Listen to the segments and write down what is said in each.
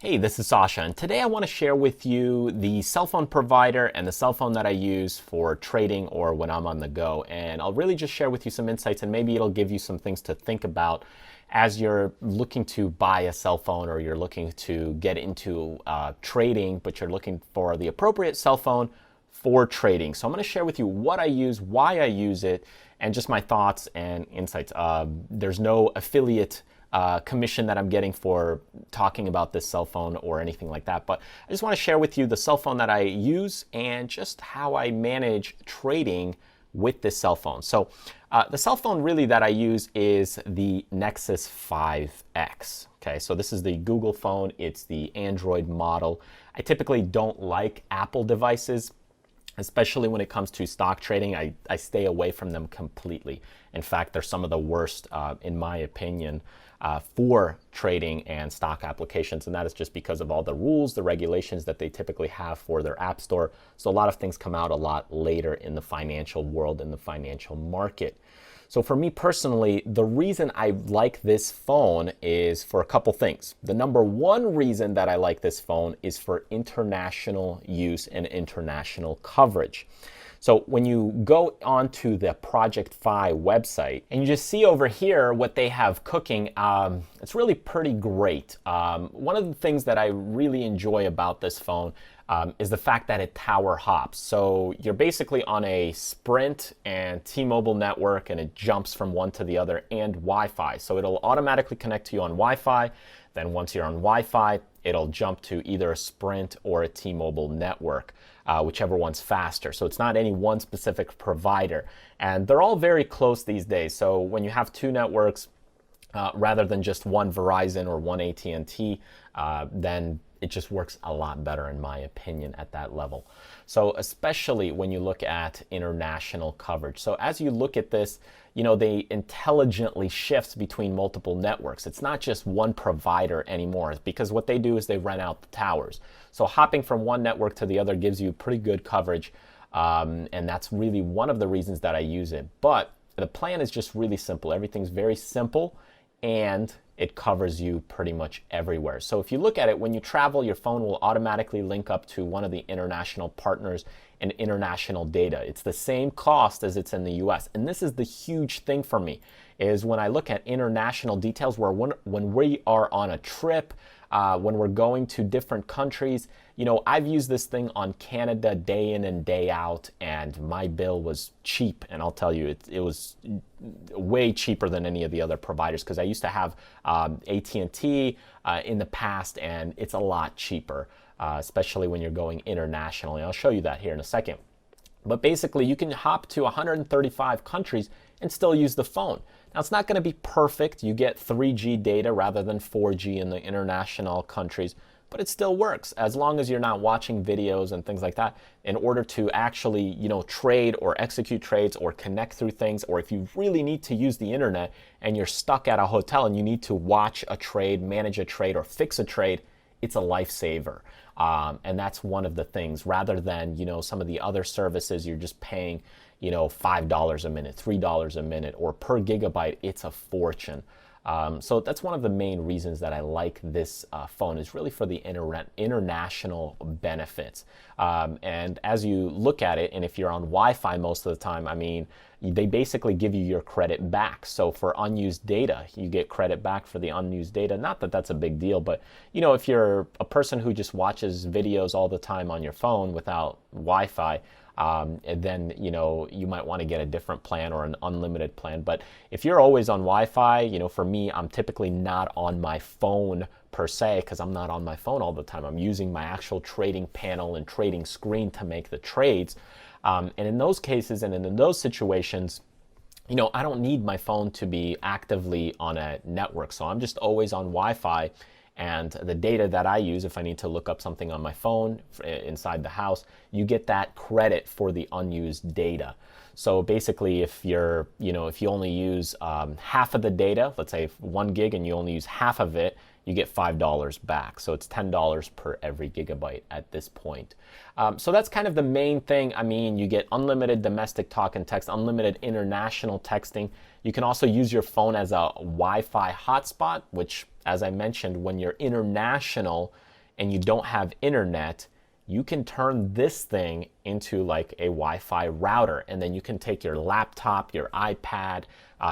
Hey, this is Sasha, and today I want to share with you the cell phone provider and the cell phone that I use for trading or when I'm on the go. And I'll really just share with you some insights, and maybe it'll give you some things to think about as you're looking to buy a cell phone or you're looking to get into trading, but you're looking for the appropriate cell phone for trading. So I'm going to share with you what I use, why I use it, and just my thoughts and insights. There's no affiliate commission that I'm getting for talking about this cell phone or anything like that. But I just want to share with you the cell phone that I use and just how I manage trading with this cell phone. So the cell phone really that I use is the Nexus 5X. Okay, so this is the Google phone. It's the Android model. I typically don't like Apple devices, especially when it comes to stock trading. I stay away from them completely. In fact, they're some of the worst, in my opinion, for trading and stock applications, and that is just because of all the rules, the regulations that they typically have for their app store. So a lot of things come out a lot later in the financial world, in the financial market. So for me personally, the reason I like this phone is for a couple things. The number one reason that I like this phone is for international use and international coverage. So when you go onto the Project Fi website and you just see over here what they have cooking, it's really pretty great. One of the things that I really enjoy about this phone is the fact that it tower hops. So you're basically on a Sprint and T-Mobile network, and it jumps from one to the other, and Wi-Fi. So it'll automatically connect to you on Wi-Fi. Then once you're on Wi-Fi, it'll jump to either a Sprint or a T-Mobile network, whichever one's faster. So it's not any one specific provider. And they're all very close these days. So when you have two networks, rather than just one Verizon or one AT&T, then it just works a lot better, in my opinion, at that level. So especially when you look at international coverage. So as you look at this, you know, they intelligently shifts between multiple networks. It's not just one provider anymore, because what they do is they rent out the towers. So hopping from one network to the other gives you pretty good coverage, and that's really one of the reasons that I use it. But the plan is just really simple. Everything's very simple, and it covers you pretty much everywhere. So if you look at it, when you travel, your phone will automatically link up to one of the international partners and international data. It's the same cost as it's in the US. And this is the huge thing for me, is when I look at international details, where when we are on a trip, when we're going to different countries, you know, I've used this thing on Canada day in and day out, and my bill was cheap. And I'll tell you, it was way cheaper than any of the other providers, because I used to have AT&T in the past, and it's a lot cheaper, especially when you're going internationally. I'll show you that here in a second. But basically, you can hop to 135 countries and still use the phone. Now, it's not going to be perfect. You get 3G data rather than 4G in the international countries, but it still works as long as you're not watching videos and things like that. In order to actually, you know, trade or execute trades or connect through things, or if you really need to use the internet and you're stuck at a hotel and you need to watch a trade, manage a trade, or fix a trade, it's a lifesaver. And that's one of the things, rather than, you know, some of the other services you're just paying, you know, $5 a minute, $3 a minute, or per gigabyte, it's a fortune. So that's one of the main reasons that I like this phone, is really for the international benefits. And as you look at it, and if you're on Wi-Fi most of the time, I mean, they basically give you your credit back. So for unused data, you get credit back for the unused data. Not that that's a big deal, but you know, if you're a person who just watches videos all the time on your phone without Wi-Fi, and then, you know, you might want to get a different plan or an unlimited plan. But if you're always on Wi-Fi, you know, for me, I'm typically not on my phone per se, because I'm not on my phone all the time. I'm using my actual trading panel and trading screen to make the trades. And in those cases and in those situations, you know, I don't need my phone to be actively on a network. So I'm just always on Wi-Fi. And the data that I use, if I need to look up something on my phone inside the house, you get that credit for the unused data. So basically, if you're, you know, if you only use half of the data, let's say 1 gig, and you only use half of it, you get $5 back. So it's $10 per every gigabyte at this point. So that's kind of the main thing. I mean, you get unlimited domestic talk and text, unlimited international texting. You can also use your phone as a Wi-Fi hotspot, which, as I mentioned, when you're international, and you don't have internet, you can turn this thing into like a Wi-Fi router, and then you can take your laptop, your iPad,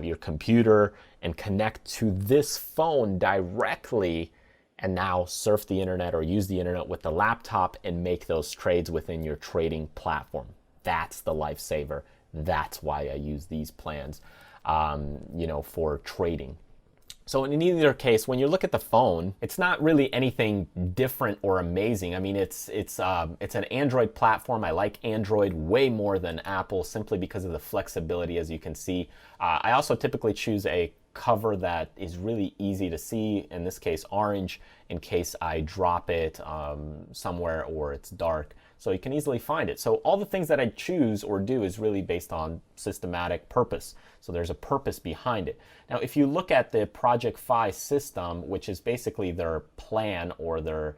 your computer, and connect to this phone directly, and now surf the internet or use the internet with the laptop and make those trades within your trading platform. That's the lifesaver. That's why I use these plans, for trading. So in either case, when you look at the phone, it's not really anything different or amazing. I mean, it's an Android platform. I like Android way more than Apple simply because of the flexibility, as you can see. I also typically choose a cover that is really easy to see, in this case orange, in case I drop it somewhere or it's dark, so you can easily find it. So all the things that I choose or do is really based on systematic purpose. So there's a purpose behind it. Now, if you look at the Project Fi system, which is basically their plan or their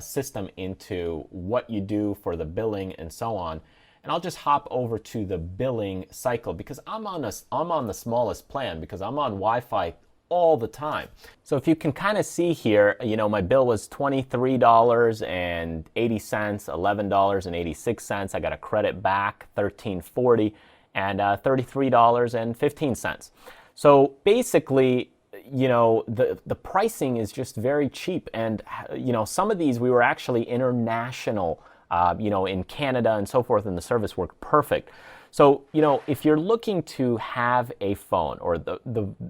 system into what you do for the billing and so on, and I'll just hop over to the billing cycle because I'm on the smallest plan because I'm on Wi-Fi all the time. So if you can kind of see here, my bill was $23.80, $11.86. I got a credit back, $13.40, and $33.15. So basically, the pricing is just very cheap. And, some of these we were actually international, in Canada and so forth, and the service worked perfect. So, if you're looking to have a phone or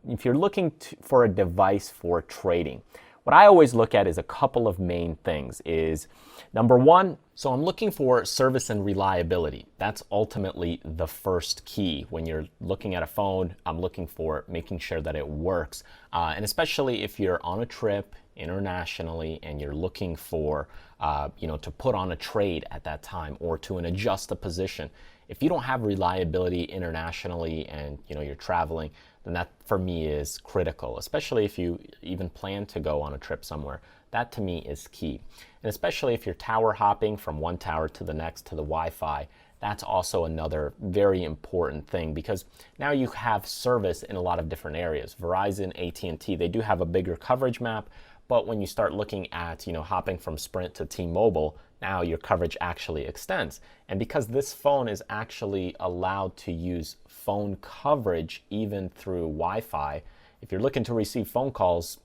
if you're looking for a device for trading, what I always look at is a couple of main things. Is number one, so I'm looking for service and reliability. That's ultimately the first key. When you're looking at a phone, I'm looking for making sure that it works. And especially if you're on a trip internationally and you're looking for, to put on a trade at that time or to adjust a position. If you don't have reliability internationally and you're traveling, then that for me is critical, especially if you even plan to go on a trip somewhere. That to me is key. And especially if you're tower hopping from one tower to the next to the Wi-Fi, that's also another very important thing because now you have service in a lot of different areas. Verizon, AT&T, they do have a bigger coverage map, but when you start looking at, hopping from Sprint to T-Mobile, now your coverage actually extends. And because this phone is actually allowed to use phone coverage even through Wi-Fi, if you're looking to receive phone calls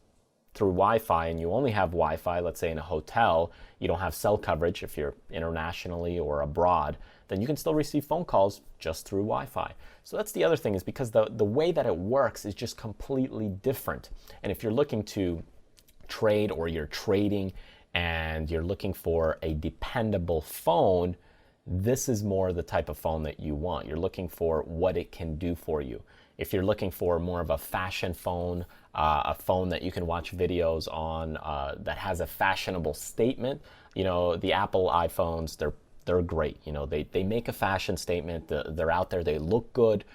through Wi-Fi and you only have Wi-Fi, let's say in a hotel, you don't have cell coverage if you're internationally or abroad, then you can still receive phone calls just through Wi-Fi. So that's the other thing, is because the way that it works is just completely different. And if you're looking to trade or you're trading and you're looking for a dependable phone, this is more the type of phone that you want. You're looking for what it can do for you. If you're looking for more of a fashion phone, a phone that you can watch videos on that has a fashionable statement, the Apple iPhones, they're great. They make a fashion statement. They're out there. They look good.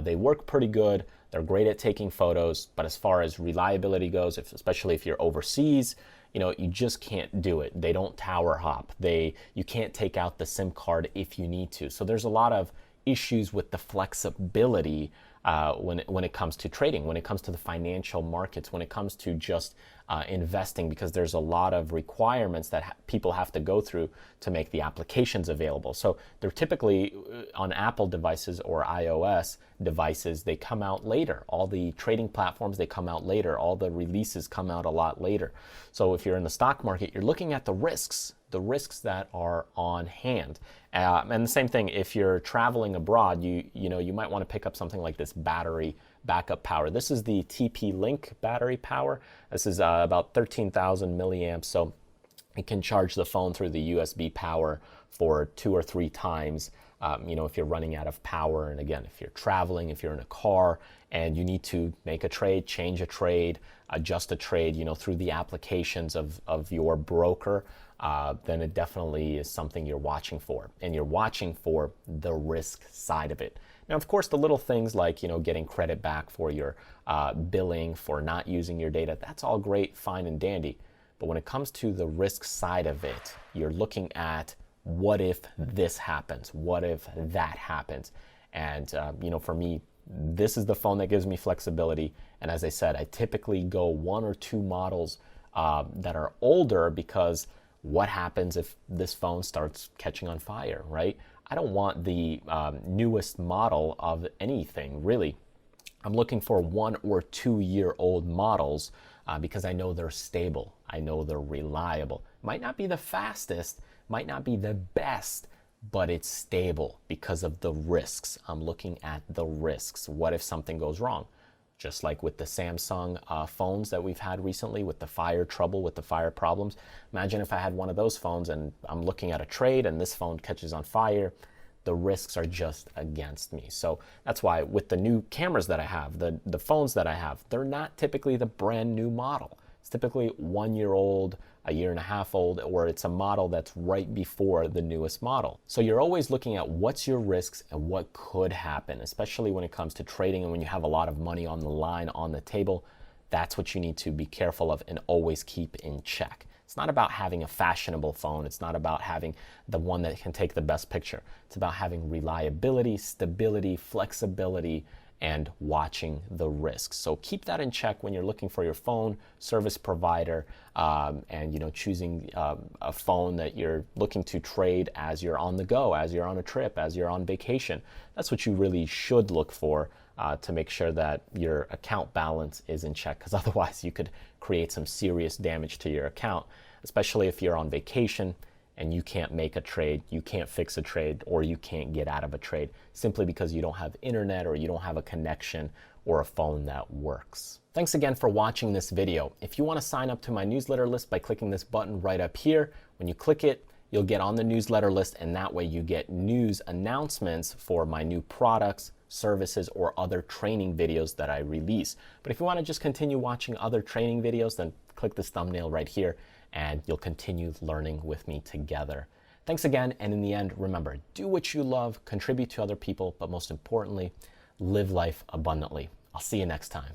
They work pretty good. They're great at taking photos. But as far as reliability goes, especially if you're overseas, you just can't do it. They don't tower hop. You can't take out the SIM card if you need to. So there's a lot of issues with the flexibility when it comes to trading, when it comes to the financial markets, when it comes to just investing, because there's a lot of requirements that people have to go through to make the applications available. So they're typically on Apple devices or iOS devices, they come out later. All the trading platforms, they come out later. All the releases come out a lot later. So if you're in the stock market, you're looking at the risks that are on hand. And the same thing, if you're traveling abroad, you might want to pick up something like this battery backup power. This is the TP-Link battery power. This is about 13,000 milliamps, so it can charge the phone through the USB power for 2 or 3 times, if you're running out of power. And again, if you're traveling, if you're in a car and you need to make a trade, change a trade, adjust a trade, through the applications of your broker, then it definitely is something you're watching for. And you're watching for the risk side of it. Now, of course, the little things like, getting credit back for your billing, for not using your data, that's all great, fine and dandy. But when it comes to the risk side of it, you're looking at what if this happens? What if that happens? And, for me, this is the phone that gives me flexibility. And as I said, I typically go 1 or 2 models that are older because What happens if this phone starts catching on fire, right? I don't want the newest model of anything, really. I'm looking for 1 or 2 year old models because I know they're stable. I know they're reliable. Might not be the fastest, might not be the best, but it's stable because of the risks. I'm looking at the risks. What if something goes wrong? Just like with the Samsung phones that we've had recently with the fire trouble, with the fire problems. Imagine if I had one of those phones and I'm looking at a trade and this phone catches on fire. The risks are just against me. So that's why with the new cameras that I have, the phones that I have, they're not typically the brand new model. It's typically 1 year old, a year and a half old, or it's a model that's right before the newest model. So you're always looking at what's your risks and what could happen, especially when it comes to trading and when you have a lot of money on the line, on the table. That's what you need to be careful of and always keep in check. It's not about having a fashionable phone. It's not about having the one that can take the best picture. It's about having reliability, stability, flexibility, and watching the risks. So keep that in check when you're looking for your phone service provider, and choosing a phone that you're looking to trade as you're on the go, as you're on a trip, as you're on vacation. That's what you really should look for to make sure that your account balance is in check, because otherwise you could create some serious damage to your account, especially if you're on vacation and you can't make a trade, you can't fix a trade, or you can't get out of a trade simply because you don't have internet or you don't have a connection or a phone that works. Thanks again for watching this video. If you want to sign up to my newsletter list by clicking this button right up here, when you click it, you'll get on the newsletter list, and that way you get news announcements for my new products, services, or other training videos that I release. But if you want to just continue watching other training videos, then click this thumbnail right here and you'll continue learning with me together. Thanks again, and in the end, remember, do what you love, contribute to other people, but most importantly, live life abundantly. I'll see you next time.